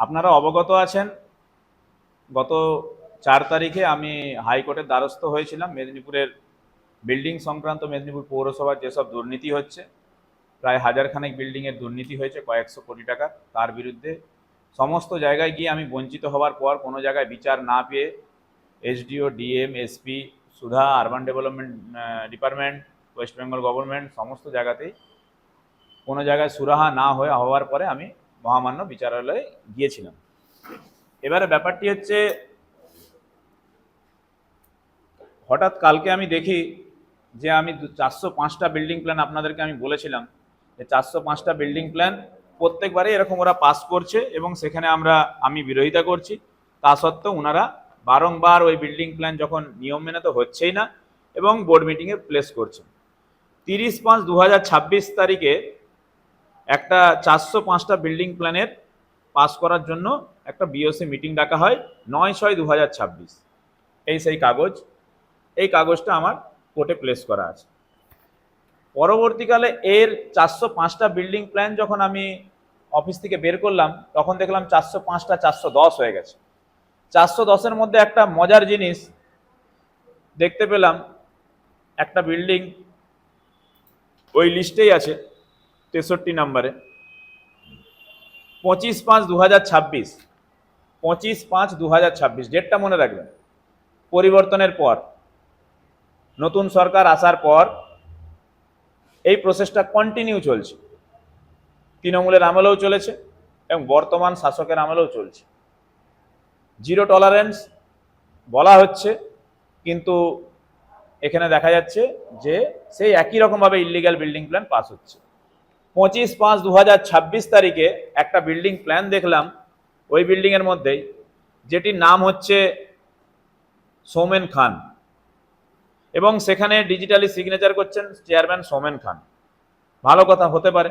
আপনারা অবগত আছেন, গত 4 তারিখে আমি হাইকোর্টের দ্বারস্থ হয়েছিলাম মেদিনীপুরের বিল্ডিং সংক্রান্ত মেদিনীপুর পৌরসভার যেসব দুর্নীতি হচ্ছে, প্রায় হাজারখানেক বিল্ডিংয়ের দুর্নীতি হয়েছে কয়েকশো কোটি টাকা। তার বিরুদ্ধে সমস্ত জায়গায় গিয়ে আমি বঞ্চিত হওয়ার পর কোনো জায়গায় বিচার না পেয়ে এসডিও, ডিএম, এসপি, সুধা, urban development department, West Bengal government, সমস্ত জায়গাতেই কোনো জায়গায় সুরাহা না হওয়ার পরে আমি মহামান্য বিচারালয়ে গিয়েছিলাম। এবারে ব্যাপারটি হচ্ছে, হঠাৎ কালকে আমি দেখি যে আমি 405টা বিল্ডিং প্ল্যান আপনাদেরকে আমি বলেছিলাম যে 405টা বিল্ডিং প্ল্যান প্রত্যেকবারে এরকম ওরা পাস করছে এবং সেখানে আমি বিরোধিতা করছি। তা সত্ত্বেও ওনারা বারংবার ওই বিল্ডিং প্ল্যান যখন নিয়ম মেনে তো হচ্ছেই না এবং বোর্ড মিটিংয়ে প্লেস করছেন। 30/5/2026 তারিখে একটা 405টা বিল্ডিং প্ল্যানের পাস করার জন্য একটা বিওসি মিটিং ডাকা হয় 9/6/2026। এই সেই কাগজ, এই কাগজটা আমার কোর্টে প্লেস করা আছে। পরবর্তীকালে এর 405টা বিল্ডিং প্ল্যান যখন আমি অফিস থেকে বের করলাম তখন দেখলাম 405টা 410 হয়ে গেছে। 410-এর মধ্যে একটা মজার জিনিস দেখতে পেলাম, একটা বিল্ডিং ওই লিস্টেই আছে 63 নম্বরে, 25/5/2026। 25/5/2026 ডেটটা মনে রাখবেন। পরিবর্তনের পর, নতুন সরকার আসার পর এই প্রসেসটা কন্টিনিউ চলছে, তৃণমূলের আমলেও চলেছে এবং বর্তমান শাসকের আমলেও চলছে। জিরো টলারেন্স বলা হচ্ছে, কিন্তু এখানে দেখা যাচ্ছে যে সেই একই রকমভাবে ইলিগাল বিল্ডিং প্ল্যান পাস হচ্ছে। 25/5/2026 তারিখে একটা বিল্ডিং প্ল্যান দেখলাম ওই বিল্ডিংয়ের মধ্যেই, যেটির নাম হচ্ছে সৌমেন খান এবং সেখানে ডিজিটালি সিগনেচার করছেন চেয়ারম্যান সৌমেন খান। ভালো কথা, হতে পারে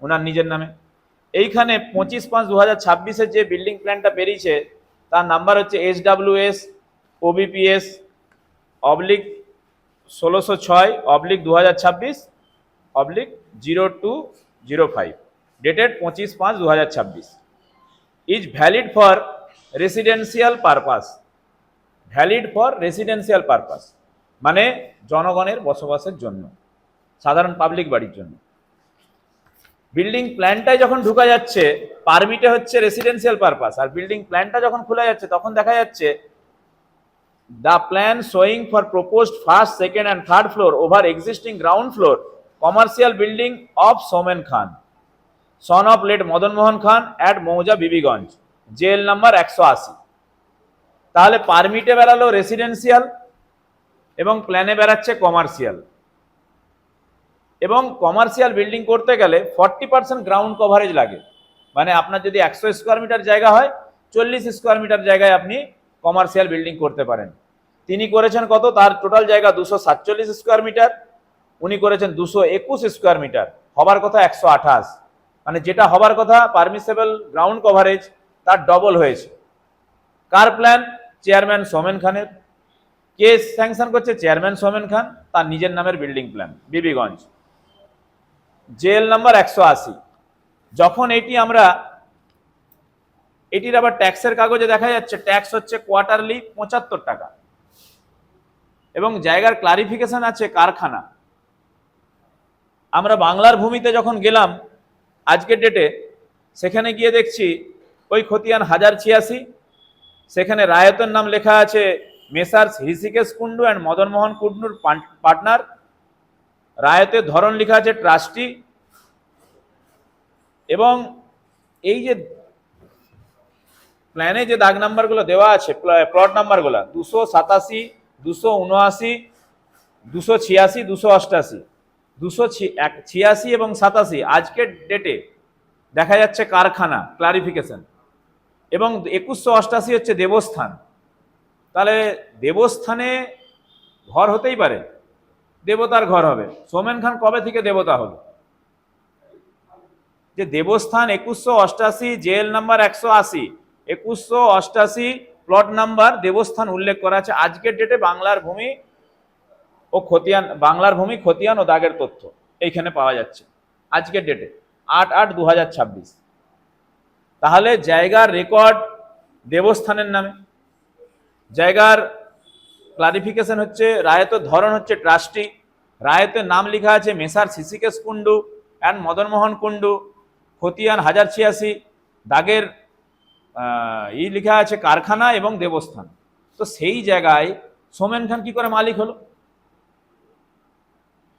ওনার নিজের নামে। এইখানে 25/5/2026-এর যে বিল্ডিং প্ল্যানটা বেরিয়েছে তার নাম্বার হচ্ছে SWS OBPS /16/2026/0205, dated 25/5/2026, is valid for residential purpose. Valid for residential purpose মানে জনগণের বসবাসের জন্য, সাধারণ পাবলিক বাড়ির জন্য। বিল্ডিং প্ল্যানটাই যখন ঢুকা যাচ্ছে, পারমিটে হচ্ছে রেসিডেন্সিয়াল পারপাস, আর বিল্ডিং প্ল্যানটা যখন খোলা যাচ্ছে তখন দেখা যাচ্ছে the plan showing for proposed first, second and third floor over existing ground floor commercial building of Somen Khan, son of late Madan Mohan Khan at Mouja Bibiganj, jail number 180। তাহলে পারমিটে বেরালো residential এবং প্ল্যানে বেরাচ্ছে commercial. এবং commercial building করতে গেলে 40% ground coverage লাগে, মানে আপনার যদি 100 স্কোয়ার মিটার জায়গা হয় 40 স্কোয়ার মিটার জায়গায় আপনি কমার্শিয়াল বিল্ডিং করতে পারেন। তিনি করেছেন কত? তার টোটাল জায়গা 247 স্কোয়ার মিটার, উনি করেছেন 221 স্কোয়ার মিটার, হবার কথা 128, মানে যেটা হবার কথা পারমিসেবল গ্রাউন্ড কভারেজ তার ডবল হয়েছে। কার প্ল্যান? চেয়ারম্যান সৌমেন খানের। কে স্যাংশন করছে? চেয়ারম্যান সৌমেন খান, তার নিজের নামের বিল্ডিং প্ল্যান, বিবিগঞ্জ, জেল নাম্বার 180। যখন এটির আবার ট্যাক্সের কাগজে দেখা যাচ্ছে ট্যাক্স হচ্ছে কোয়ার্টারলি 75 টাকা এবং জায়গার ক্লারিফিকেশন আছে কারখানা। আমরা বাংলার ভূমিতে যখন গেলাম আজকের ডেটে, সেখানে গিয়ে দেখছি ওই খতিয়ান 1086, সেখানে রায়তের নাম লেখা আছে মেসার্স ঋষিকেশ কুন্ডু অ্যান্ড মদন মোহন কুন্ডুর পার্টনার। রায়তের ধরন লেখা আছে ট্রাস্টি। এবং এই যে প্ল্যানে যে দাগ নাম্বারগুলো দেওয়া আছে, প্লট নাম্বারগুলো 287, 279, 286, 288, 286 এবং 87 আজকের ডেটে দেখা যাচ্ছে কারখানা ক্লারিফিকেশন, এবং 2188 হচ্ছে দেবস্থান। তাহলে দেবস্থানে ঘর হতেই পারে, দেবতার ঘর হবে। সৌমেন খান কবে থেকে দেবতা হলো? যে দেবস্থান 2188, জেল নাম্বার 180, 2188 প্লট নাম্বার, দেবস্থান উল্লেখ করা আছে। আজকের ডেটে বাংলার ভূমি খতিয়ান ও দাগের তথ্য এইখানে পাওয়া যাচ্ছে আজকের ডেটে 8/8/2026। তাহলে জায়গার রেকর্ড দেবস্থানের নামে, জায়গার ক্লারিফিকেশন হচ্ছে, রায়তের ধরন হচ্ছে ট্রাস্টি, রায়তের নাম লেখা আছে মেসার সিসিকেশ কুন্ডু অ্যান্ড মদনমোহন কুন্ডু, খতিয়ান 1086, দাগের লেখা আছে কারখানা এবং দেবস্থান। তো সেই জায়গায় সোমেন খান কি করে মালিক হলো?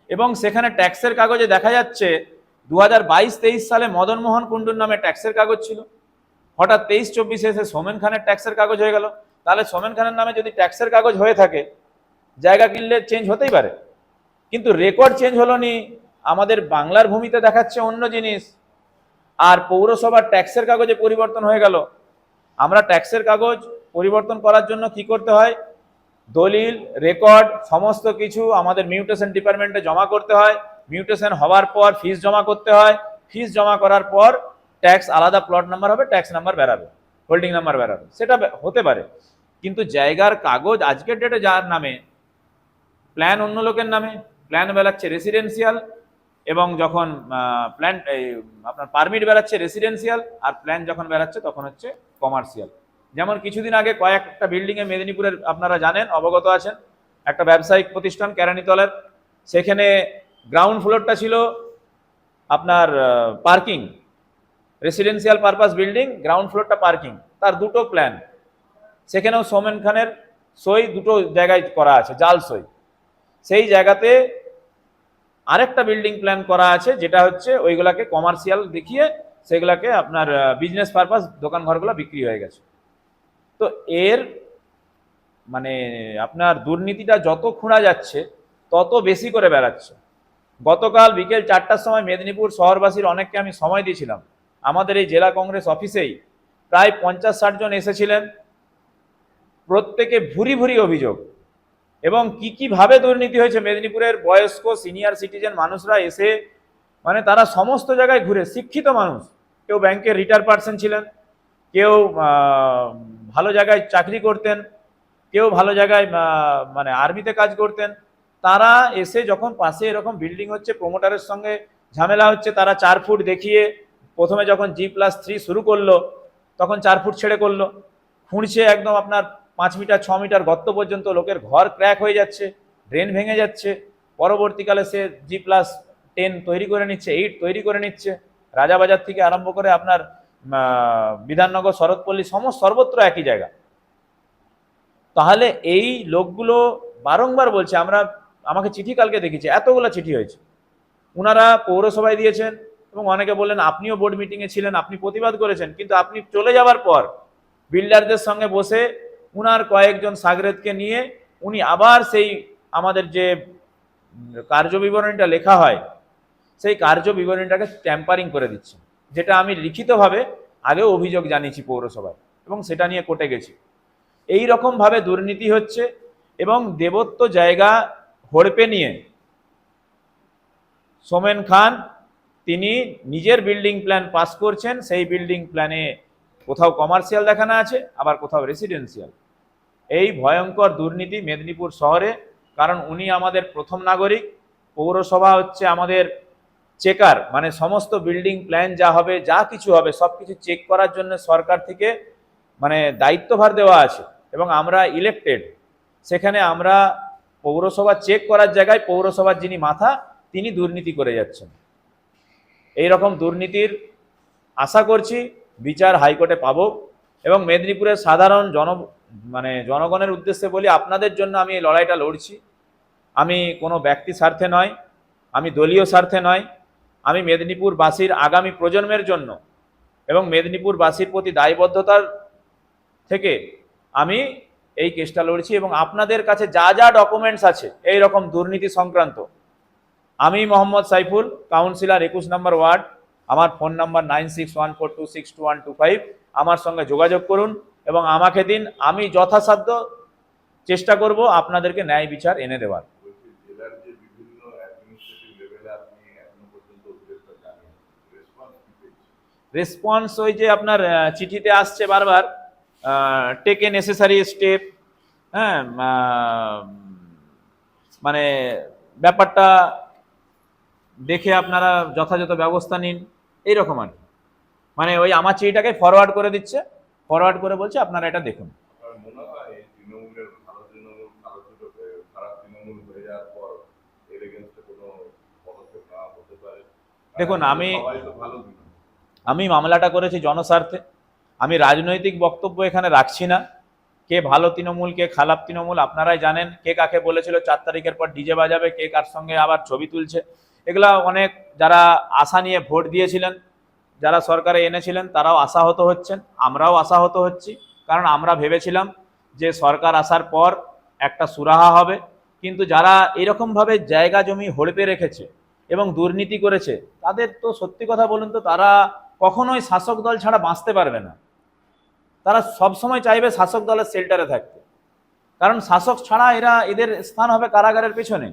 এবং সেখানে ট্যাক্সের কাগজে দেখা যাচ্ছে 2022-23 সালে মদনমোহন কুন্ডুর নামে ট্যাক্সের কাগজ ছিল, হঠাৎ 23-24 এসে সোমেন খানের ট্যাক্সের কাগজ হয়ে গেল। তাহলে সোমেন খানের নামে যদি ট্যাক্সের কাগজ হয়ে থাকে, জায়গা কিনলে চেঞ্জ হতেই পারে, কিন্তু রেকর্ড চেঞ্জ হলো নি। আমাদের বাংলার ভূমিতে দেখাচ্ছে অন্য জিনিস, আর পৌরসভার ট্যাক্সের কাগজে পরিবর্তন হয়ে গেল। আমরা ট্যাক্সের কাগজ পরিবর্তন করার জন্য কি করতে হয়? দলিল, রেকর্ড সমস্ত কিছু আমাদের মিউটেশন ডিপার্টমেন্টে জমা করতে হয়। মিউটেশন হওয়ার পর ফিস জমা করতে হয়। ফিস জমা করার পর ট্যাক্স আলাদা প্লট নাম্বার হবে, ট্যাক্স নাম্বার বেরাবে, হোল্ডিং নাম্বার বেরাবে, সেটা হতে পারে। কিন্তু জায়গার কাগজ আজকের ডেটে যার নামে, প্ল্যান অন্য লোকের নামে, প্ল্যান বেরাচ্ছে রেসিডেন্সিয়াল, এবং যখন প্ল্যান আপনার পারমিট বেরাচ্ছে রেসিডেন্সিয়াল, আর প্ল্যান যখন বেরাচ্ছে তখন হচ্ছে কমার্শিয়াল। যেমন কিছুদিন আগে কয়েকটা বিল্ডিং এ মেদিনীপুরের আপনারা জানেন, অবগত আছেন, একটা ব্যবসায়িক প্রতিষ্ঠান কেরানীতলের, সেখানে গ্রাউন্ড ফ্লোরটা ছিল আপনার parking, residential purpose building, ground ফ্লোরটা পার্কিং, তার দুটো প্ল্যান, সেখানেও সোমেন খানের সই দুটো জায়গায় করা আছে, জাল সই। সেই জায়গাতে আরেকটা বিল্ডিং প্ল্যান করা আছে, যেটা হচ্ছে ওইগুলাকে কমার্শিয়াল দেখিয়ে সেগুলাকে আপনার বিজনেস পারপাস দোকান ঘরগুলো বিক্রি হয়ে গেছে। তো এর মানে আপনার দুর্নীতিটা যত খুঁড়া যাচ্ছে তত বেশি করে বেড়াচ্ছে। গতকাল বিকেল 4টার সময় মেদিনীপুর শহরবাসীর অনেককে আমি সময় দিয়েছিলাম, আমাদের এই জেলা কংগ্রেস অফিসেই প্রায় 50-60 জন এসেছিলেন, প্রত্যেকে ভুরি ভুরি অভিযোগ, এবং কি ভাবে দুর্নীতি হয়েছে। মেদিনীপুরের বয়স্ক সিনিয়র সিটিজেন মানুষরা এসে, মানে তারা সমস্ত জায়গায় ঘুরে, শিক্ষিত মানুষ, কেউ ব্যাংকের রিটায়ার পার্সন ছিলেন, কেউ ভালো জায়গায় চাকরি করতেন, কেউ ভালো জায়গায় মানে আর্মিতে কাজ করতেন, তারা এসে যখন পাশে এরকম বিল্ডিং হচ্ছে, প্রমোটারের সঙ্গে ঝামেলা হচ্ছে, তারা 4 ফুট দেখিয়ে প্রথমে যখন G+3 শুরু করলো তখন 4 ফুট ছেড়ে করলো, খুঁড়ছে একদম আপনার 5 মিটার 6 মিটার গর্ত পর্যন্ত, লোকের ঘর ক্র্যাক হয়ে যাচ্ছে, ড্রেন ভেঙে যাচ্ছে। পরবর্তীকালে সে G+10 তৈরি করে নিচ্ছে, 8 তৈরি করে নিচ্ছে, রাজাবাজার থেকে আরম্ভ করে আপনার বিধাননগর, শরৎপল্লী, সর্বত্র একই জায়গা। তাহলে এই লোকগুলো বারংবার বলছে, আমাকে চিঠি কালকে দেখেছি, এতগুলো চিঠি হয়েছে, উনারা পৌরসভায় দিয়েছেন, এবং অনেকে বললেন আপনিও বোর্ড মিটিংয়ে ছিলেন, আপনি প্রতিবাদ করেছেন, কিন্তু আপনি চলে যাওয়ার পর বিল্ডারদের সঙ্গে বসে উনার কয়েকজন সাগরেদকে নিয়ে উনি আবার সেই আমাদের যে কার্যবিবরণীটা লেখা হয়, সেই কার্যবিবরণীটাকে ট্যাম্পারিং করে দিচ্ছে, যেটা আমি লিখিতভাবে আগেও অভিযোগ জানিয়েছি পৌরসভায়, এবং সেটা নিয়ে কোর্টে গেছি। এই রকম ভাবে দুর্নীতি হচ্ছে, এবং দেবত্ব জায়গা হড়পে নিয়ে সোমেন খান তিনি নিজের বিল্ডিং প্ল্যান পাস করছেন, সেই বিল্ডিং প্ল্যানে কোথাও কমার্শিয়াল দেখানো আছে, আবার কোথাও রেসিডেন্সিয়াল। এই ভয়ঙ্কর দুর্নীতি মেদিনীপুর শহরে, কারণ উনি আমাদের প্রথম নাগরিক, পৌরসভা হচ্ছে আমাদের চেকার, মানে সমস্ত বিল্ডিং প্ল্যান যা হবে, যা কিছু হবে, সব কিছু চেক করার জন্য সরকার থেকে মানে দায়িত্বভার দেওয়া আছে, এবং আমরা ইলেক্টেড। সেখানে আমরা পৌরসভা চেক করার জায়গায় পৌরসভার যিনি মাথা, তিনি দুর্নীতি করে যাচ্ছেন। এই রকম দুর্নীতির আশা করছি বিচার হাইকোর্টে পাবো, এবং মেদিনীপুরের সাধারণ জনগণের উদ্দেশ্যে বলি, আপনাদের জন্য আমি এই লড়াইটা লড়ছি। আমি কোনো ব্যক্তি স্বার্থে নয়, আমি দলীয় স্বার্থে নয়, আমি মেদিনীপুরবাসীর আগামী প্রজন্মের জন্য এবং মেদিনীপুরবাসীর প্রতি দায়বদ্ধতার থেকে আমি এই কেসটা লড়ছি। এবং আপনাদের কাছে যা যা ডকুমেন্টস আছে এই রকম দুর্নীতি সংক্রান্ত, আমি মোহাম্মদ সাইফুল, কাউন্সিলর 21 নম্বর ওয়ার্ড, আমার ফোন নাম্বার 9614262125, আমার সঙ্গে যোগাযোগ করুন এবং আমাকে দিন, আমি যথাসাধ্য চেষ্টা করব আপনাদেরকে ন্যায় বিচার এনে দেওয়ার। রেসপন্স ওই যে আপনার চিঠিতে আসছে বারবার, টেকে নেসেসারি স্টেপ, হ্যাঁ, মানে ব্যাপারটা দেখে আপনারা যথাযথ ব্যবস্থা নিন, এইরকম আর কি। মানে ওই আমার চিঠিটাকে ফরওয়ার্ড করে দিচ্ছে, ফরওয়ার্ড করে বলছে আপনারা এটা দেখুন। আপনার মনে হয় তৃণমূলের ভালো তৃণমূল খারাপ খারাপ তৃণমূল হয়ে যাওয়ার পর এর এগেনস্টে কোনো পদক্ষেপ নেওয়া হতে পারে? দেখুন, সবাই তো ভালো তৃণমূল। আমি মামলাটা করেছি জনস্বার্থে। আমি রাজনৈতিক বক্তব্য এখানে রাখছি না। কে ভালো তৃণমূল, কে খারাপ তৃণমূল আপনারাই জানেন। কে কাকে বলেছিল 4 তারিখের পর ডিজে বাজাবে, কে কার সঙ্গে আবার ছবি তুলছে, এগুলা অনেক যারা আশা নিয়ে ভোট দিয়েছিলেন, যারা সরকারে এনেছিলেন তারাও আশাহত হচ্ছেন, আমরাও আশাহত হচ্ছি। কারণ আমরা ভেবেছিলাম যে সরকার আসার পর একটা সুরাহা হবে, কিন্তু যারা এরকমভাবে জায়গা জমি হড়পে রেখেছে এবং দুর্নীতি করেছে, তাদের তো সত্যি কথা বলুন তো তারা কখনোই শাসক দল ছাড়া বাঁচতে পারবে না। তারা সবসময় চাইবে শাসক দলের শেল্টারে থাকতে, কারণ শাসক ছাড়া এদের স্থান হবে কারাগারের পেছনে।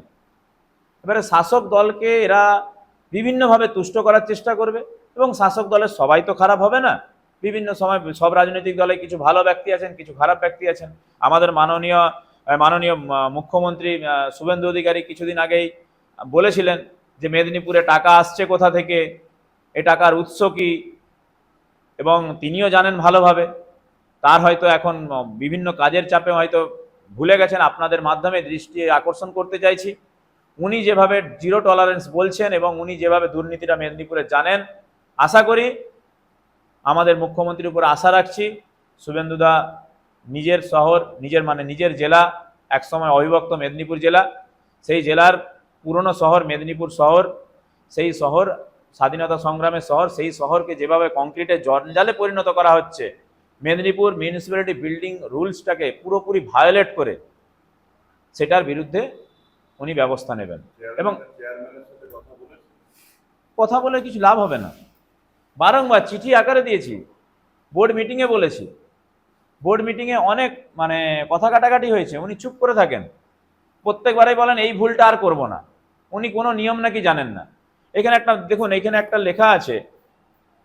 এবারে শাসক দলকে এরা বিভিন্নভাবে তুষ্ট করার চেষ্টা করবে, এবং শাসক দলের সবাই তো খারাপ হবে না। বিভিন্ন সময় সব রাজনৈতিক দলে কিছু ভালো ব্যক্তি আছেন, কিছু খারাপ ব্যক্তি আছেন। আমাদের মাননীয় মাননীয় মুখ্যমন্ত্রী শুভেন্দু অধিকারী কিছুদিন আগেই বলেছিলেন যে মেদিনীপুরে টাকা আসছে কোথা থেকে, এ টাকার উৎস কি, এবং তিনিও জানেন ভালোভাবে। তার হয়তো এখন বিভিন্ন কাজের চাপে হয়তো ভুলে গেছেন। আপনাদের মাধ্যমে দৃষ্টি আকর্ষণ করতে চাইছি, উনি যেভাবে জিরো টলারেন্স বলছেন এবং উনি যেভাবে দুর্নীতিটা মেদিনীপুরে জানেন, আশা করি আমাদের মুখ্যমন্ত্রীর উপর আশা রাখছি। শুভেন্দুদা নিজের শহর, নিজের জেলা, একসময় অবিভক্ত মেদিনীপুর জেলা, সেই জেলার পুরনো শহর মেদিনীপুর শহর, সেই শহর স্বাধীনতা সংগ্রামের শহর, সেই শহরকে যেভাবে কংক্রিটের জঞ্জালে পরিণত করা হচ্ছে, মেদিনীপুর মিউনিসিপ্যালিটি বিল্ডিং রুলসটাকে পুরোপুরি ভায়োলেট করে, সেটার বিরুদ্ধে উনি ব্যবস্থা নেবেন। এবং কথা বলে কিছু লাভ হবে না। বারংবার চিঠি আকারে দিয়েছি, বোর্ড মিটিংয়ে বলেছি, বোর্ড মিটিংয়ে অনেক কথা কাটাকাটি হয়েছে, উনি চুপ করে থাকেন। প্রত্যেকবারই বলেন এই ভুলটা আর করব না। উনি কোনো নিয়ম নাকি জানেন না। এখানে একটা দেখুন, এখানে একটা লেখা আছে,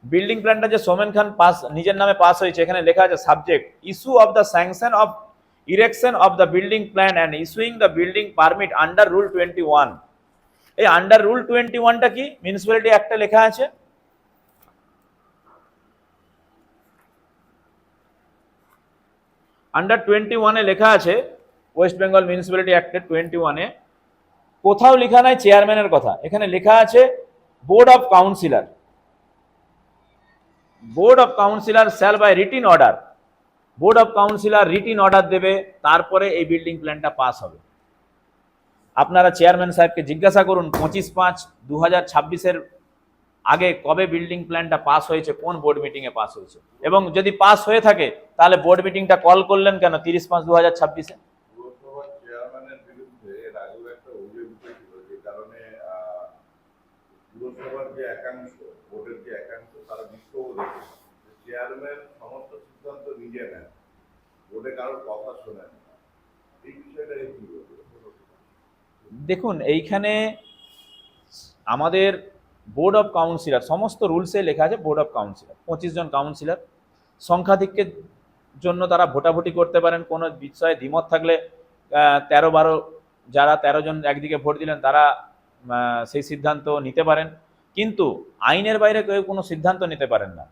বিল্ডিং প্ল্যানটা যে সোমেন খান নিজের নামে পাস হয়েছে, এখানে লেখা আছে subject issue of the sanction of erection of the building plan and issuing the building permit under rule 21। এই আন্ডার রুল 21টা কি? মিউনিসিপ্যালিটি অ্যাক্টে লেখা আছে। আন্ডার 21-এ লেখা আছে, ওয়েস্ট বেঙ্গল মিউনিসিপ্যালিটি অ্যাক্টের 21-এ কোথাও লেখা নাই চেয়ারম্যানের কথা। এখানে লেখা আছে board of councillor. Board of councillor shall buy written order, board of councillor written order দেবে, তারপরে এই বিল্ডিং প্ল্যানটা পাস হবে। আপনারা চেয়ারম্যান সাহেবকে জিজ্ঞাসা করুন 25/5/2026-এর আগে কবে বিল্ডিং প্ল্যানটা পাস হয়েছে, কোন বোর্ড মিটিংয়ে পাস হয়েছে, এবং যদি পাস হয়ে থাকে তাহলে বোর্ড মিটিংটা কল করলেন কেন 30/5/2026-এ? চেয়ারম্যানের বিরুদ্ধে এর আগেও একটা অভিযোগ উঠেছিল, যে কারণে পুরসভার যে একাংশ, বোর্ডের যে একাংশ, তারা বিক্ষোভ রেখেছে। চেয়ারম্যান সমস্ত সিদ্ধান্ত নিজে নেন, বোর্ডে কারোর কথা শোনেন না। এই বিষয়টা কি বলবো? দেখুন, এইখানে আমাদের বোর্ড অফ কাউন্সিলর, সমস্ত রুলসে লেখা আছে বোর্ড অফ কাউন্সিলর, 25 জন কাউন্সিলর। সংখ্যাধিক্যের জন্য তারা ভোটাভুটি করতে পারেন, কোনো বিষয়ে দ্বিমত থাকলে 13-12 যারা 13 জন একদিকে ভোট দিলেন তারা সেই সিদ্ধান্ত নিতে পারেন, কিন্তু আইনের বাইরে কেউ কোনো সিদ্ধান্ত নিতে পারেন না।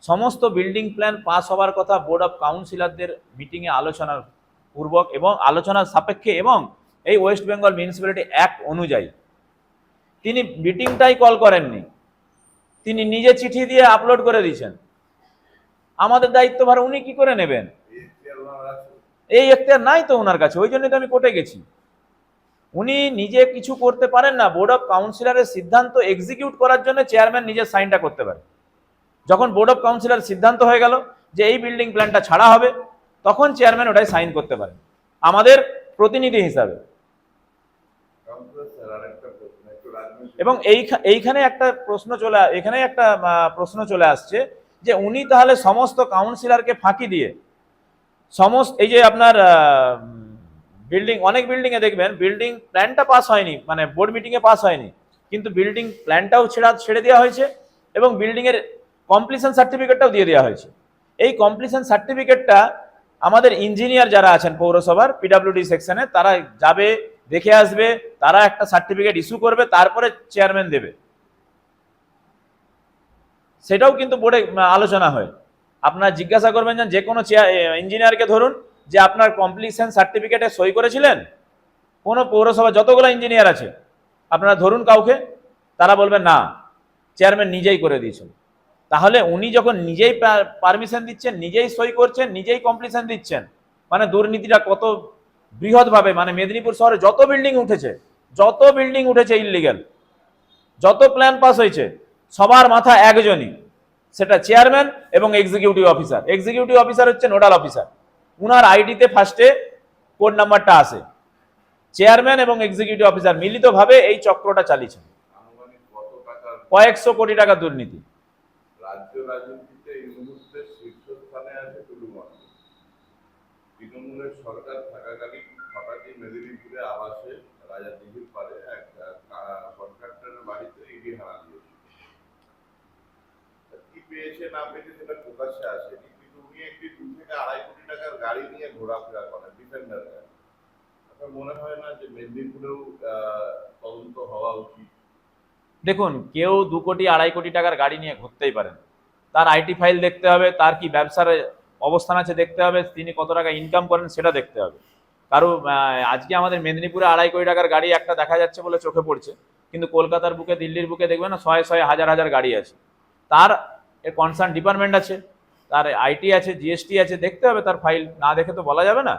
সমস্ত বিল্ডিং প্ল্যান পাস হওয়ার কথা বোর্ড অফ কাউন্সিলরদের মিটিংয়ে আলোচনার পূর্বক এবং আলোচনার সাপেক্ষে, এবং এই ওয়েস্ট বেঙ্গল মিউনিসিপ্যালিটি অ্যাক্ট অনুযায়ী। তিনি মিটিংটাই কল করেননি, তিনি নিজে চিঠি দিয়ে আপলোড করে দিয়েছেন। আমাদের দায়িত্বভার উনি কি করে নেবেন? এই এখতিয়ার নাই তো ওনার কাছে, ওই জন্যই তো আমি কোর্টে গেছি। উনি নিজে কিছু করতে পারেন না। বোর্ড অফ কাউন্সিলরের সিদ্ধান্ত এক্সিকিউট করার জন্য চেয়ারম্যান নিজের সাইনটা করতে পারে। যখন বোর্ড অফ কাউন্সিলর সিদ্ধান্ত হয়ে গেল যে এই বিল্ডিং প্ল্যানটা ছাড়া হবে, তখন চেয়ারম্যান ওটাই সাইন করতে পারেন আমাদের প্রতিনিধি হিসাবে। এবং এইখানে একটা প্রশ্ন চলে আসছে যে উনি তাহলে সমস্ত কাউন্সিলরকে ফাঁকি দিয়ে এই যে আপনার অনেক বিল্ডিং এ দেখবেন বিল্ডিং প্ল্যানটা পাস হয়নি, বোর্ড মিটিং এ পাস হয়নি, কিন্তু বিল্ডিং প্ল্যানটাও ছেড়ে দেওয়া হয়েছে এবং বিল্ডিং এর কমপ্লিশন সার্টিফিকেটটাও দিয়ে দেওয়া হয়েছে। এই কমপ্লিশন সার্টিফিকেটটা আমাদের ইঞ্জিনিয়ার যারা আছেন পৌরসভার পিডব্লিউডি সেকশনে, তারা যাবে, দেখে আসবে, তারা একটা সার্টিফিকেট ইস্যু করবে, তারপরে চেয়ারম্যান দেবে। সেটাও কিন্তু বোর্ডে আলোচনা হয়। আপনারা জিজ্ঞাসা করবেন যে কোনো ইঞ্জিনিয়ারকে ধরুন যে আপনার কমপ্লিশন সার্টিফিকেটে সই করেছিলেন, কোনো পৌরসভা যতগুলো ইঞ্জিনিয়ার আছে আপনারা ধরুন কাউকে, তারা বলবেন না, চেয়ারম্যান নিজেই করে দিয়েছেন। তাহলে উনি যখন নিজেই পারমিশন দিচ্ছেন, নিজেই সই করছেন, নিজেই কমপ্লিশন দিচ্ছেন, মানে দুর্নীতিটা কত বৃহৎভাবে, মানে মেদিনীপুর শহরে যত বিল্ডিং উঠেছে ইললিগ্যাল, যত প্ল্যান পাস হয়েছে, সবার মাথা একজনই, সেটা চেয়ারম্যান এবং এক্সিকিউটিভ অফিসার। এক্সিকিউটিভ অফিসার হচ্ছে নোডাল অফিসার, উনার আইডিতে ফার্স্টে কোড নাম্বারটা আসে। চেয়ারম্যান এবং এক্সিকিউটিভ অফিসার মিলিতভাবে এই চক্রটা চালিয়েছেন। আনুমানিক কত টাকার কয়েকশো কোটি টাকা দুর্নীতি। রাজ্য রাজনীতিতে এই মুহূর্তে শীর্ষস্থানে আছে টুলুমন্ত্র। তৃণমূলের সরকার থাকাকালীন হঠাৎই মেদিনীপুরে আবাসে রাজা দিঘির পারে এক কন্ট্রাক্টরের বাড়িতে ইডি হানা দিয়েছে। কি পেয়েছে না পেয়েছে সেটা প্রকাশ্যে আসেনি, কিন্তু উনি একটি 2 থেকে 2.5 কোটি টাকার গাড়ি নিয়ে ঘোরাফেরা করেন, ডিফেন্ডার গাড়ি। আপনার মনে হয় না যে মেদিনীপুরেও তদন্ত হওয়া উচিত? দেখুন, কেউ 2 কোটি 2.5 কোটি টাকার গাড়ি নিয়ে ঘুরতেই পারেন, তার আইটি ফাইল দেখতে হবে, তার কি ব্যবসার অবস্থান আছে দেখতে হবে, তিনি কত টাকা ইনকাম করেন সেটা দেখতে হবে। কারো আজকে আমাদের মেদিনীপুরে 2.5 কোটি টাকার গাড়ি একটা দেখা যাচ্ছে বলে চোখে পড়ছে, কিন্তু কলকাতার বুকে, দিল্লির বুকে দেখবেন না শয়ে শয়ে হাজার হাজার গাড়ি আছে। তার কনসার্ন ডিপার্টমেন্ট আছে, তার আইটি আছে, জিএসটি আছে, দেখতে হবে তার ফাইল, না দেখে তো বলা যাবে না।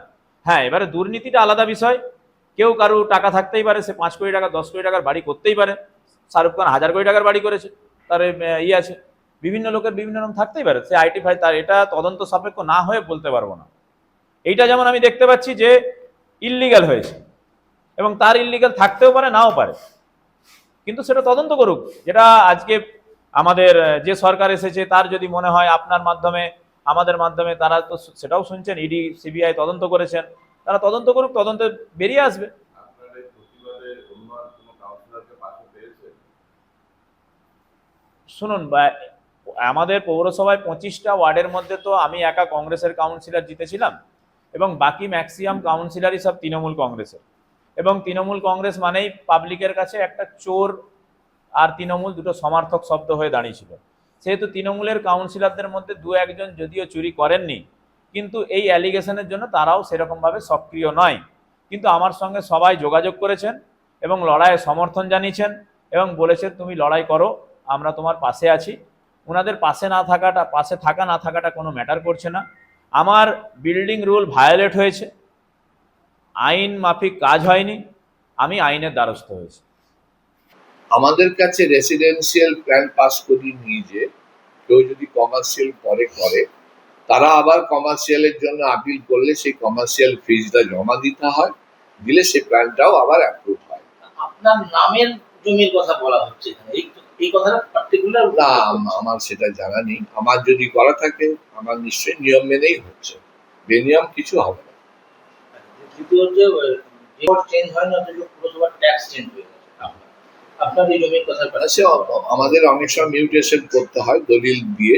হ্যাঁ, এবারে দুর্নীতিটা আলাদা বিষয়। কেউ কারো টাকা থাকতেই পারে, সে 5 কোটি টাকা 10 কোটি টাকার বাড়ি করতেই পারে। শাহরুখ খান 1000 কোটি টাকার বাড়ি করেছে, তার ইয়ে আছে। বিভিন্ন লোকের বিভিন্ন রকম থাকতেই পারে, সে আইটি ফাইল, তার এটা তদন্ত সাপেক্ষ না হয়ে বলতে পারবো না। এইটা যেমন আমি দেখতে পাচ্ছি যে ইললিগাল হয়েছে, এবং তার ইললিগাল থাকতেও পারে, নাও পারে, কিন্তু সেটা তদন্ত করুক। যেটা আজকে আমাদের যে সরকার এসেছে, তার যদি মনে হয় আপনার মাধ্যমে, আমাদের মাধ্যমে, তারা তো সেটাও শুনছেন, ইডি সিবিআই তদন্ত করেছেন, তারা তদন্ত করুক, তদন্তে বেরিয়ে আসবে। আপনার এই প্রতিবাদে অন্য আর কোনো কাউন্সিলরকে পাশে পেয়েছে? শুনুন, আমাদের পৌরসভায় 25টা ওয়ার্ডের মধ্যে তো আমি একা কংগ্রেসের কাউন্সিলর জিতেছিলাম, এবং বাকি ম্যাক্সিমাম কাউন্সিলরই সব তৃণমূল কংগ্রেসের। এবং তৃণমূল কংগ্রেস মানেই পাবলিকের কাছে একটা চোর আর তৃণমূল দুটো সমার্থক শব্দ হয়ে দাঁড়িয়েছিল। সেহেতু তৃণমূলের কাউন্সিলরদের মধ্যে 2-1 জন যদিও চুরি করেননি, কিন্তু এই অ্যালিগেশনের জন্য তারাও সেরকমভাবে সক্রিয় নয়। কিন্তু আমার সঙ্গে সবাই যোগাযোগ করেছেন এবং লড়াইয়ে সমর্থন জানিয়েছেন, এবং বলেছেন তুমি লড়াই করো, আমরা তোমার পাশে আছি। ওনাদের পাশে থাকা না থাকাটা কোনো ম্যাটার করছে না। আমার বিল্ডিং রুল ভায়োলেট হয়েছে, আইন মাফিক কাজ হয়নি, আমি আইনের দ্বারস্থ হয়েছি। আমাদের কাছে রেসিডেন্সিয়াল প্ল্যান পাস করিয়ে নিয়ে যে কেউ যদি কমার্শিয়াল করে তারা আবার কমার্শিয়ালের জন্য আপিল করলে সেই কমার্শিয়াল ফিজটা জমা দিতে হয়, দিলে সেই প্ল্যানটাও আবার অ্যাপ্রুভ হয়। আপনার নামের জমির কথা বলা হচ্ছে এখানে, এই কথাটা পার্টিকুলার না, আমার সেটা জানা নেই। আমার যদি করা থাকে আমার নিশ্চয়ই নিয়ম মেনেই হচ্ছে, বেনিয়ম কিছু হবে না। দ্বিতীয় হচ্ছে রেকর্ড চেঞ্জ হয় না, অথচ পুরসভার ট্যাক্স চেঞ্জ হয়ে গেছে। আপনার এই জমির কথা সে আমাদের অনেক সময় মিউটেশন করতে হয় দলিল দিয়ে,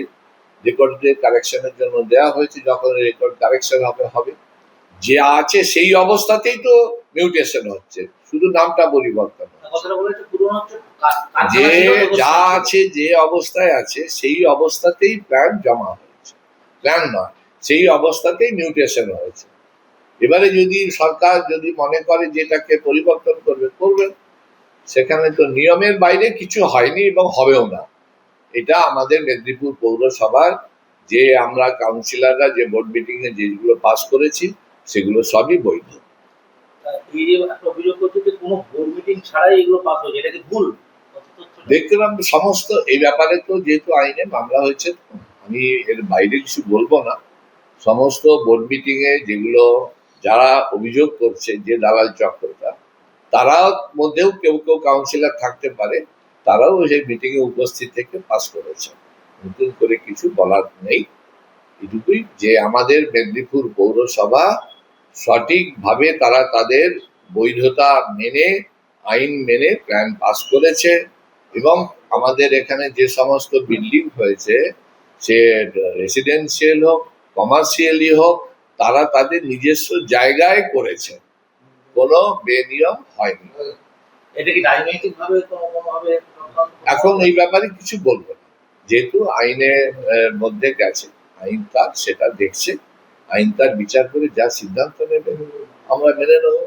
রেকর্ডে কারেকশনের জন্য দেওয়া হয়েছে, যখন রেকর্ড কারেকশন হবে যে আছে সেই অবস্থাতেই তো মিউটেশন হচ্ছে, শুধু নামটা পরিবর্তন হচ্ছে। কথাটা বলেছে পুরনো হচ্ছে যে যা আছে, যে অবস্থায় আছে সেই অবস্থাতেই প্ল্যান জমা হয়েছে, প্ল্যান নয়, সেই অবস্থাতেই মিউটেশন হয়েছে। এবারে যদি সরকার যদি মনে করে যেটাকে পরিবর্তন করবে, সেখানে তো নিয়মের বাইরে কিছু হয়নি এবং হবেও না। এটা আমাদের মেদিনীপুর পৌরসভার যে আমরা কাউন্সিলররা যে বোর্ড মিটিং এ যেগুলো পাস করেছি সেগুলো সবই বৈধ। এই যে একটা অভিযোগ করছে যে কোনো বোর্ড মিটিং ছাড়াই এগুলো পাস হয়েছে, এটা কি ভুল? দেখলাম সমস্ত এই ব্যাপারে তো যেহেতু আইনে মামলা হয়েছে, আমি এর বাইরে কিছু বলবো না। সমস্ত বোর্ড মিটিং এ যেগুলো যারা অভিযোগ করছে যে দালাল চক্রটা, তারা মধ্যেও কেউ কেউ কাউন্সিলর থাকতে পারে, তারাও সেই মিটিং এ উপস্থিত থেকে পাস করেছে। নতুন করে কিছু বলার নেই, এটুকুই যে আমাদের মেদিনীপুর পৌরসভা সঠিকভাবে তারা তাদের বৈধতা মেনে, আইন মেনে প্ল্যান পাস করেছে, এবং আমাদের এখানে যে সমস্ত বিল্ডিং হয়েছে, সে রেসিডেন্সিয়াল হোক কমার্শিয়ালি হোক, তারা তাদের নিজস্ব জায়গায় করেছে, কোনো বেনিয়ম হয়নি। এটা কি রাজনৈতিক ভাবে কোনোভাবে? এখন এই ব্যাপারে কিছু বলবো না। যেহেতু আইনের মধ্যে গেছে, আইন তার সেটা দেখছে, আইন তার বিচার করে যা সিদ্ধান্ত নেবে আমরা মেনে নেবো।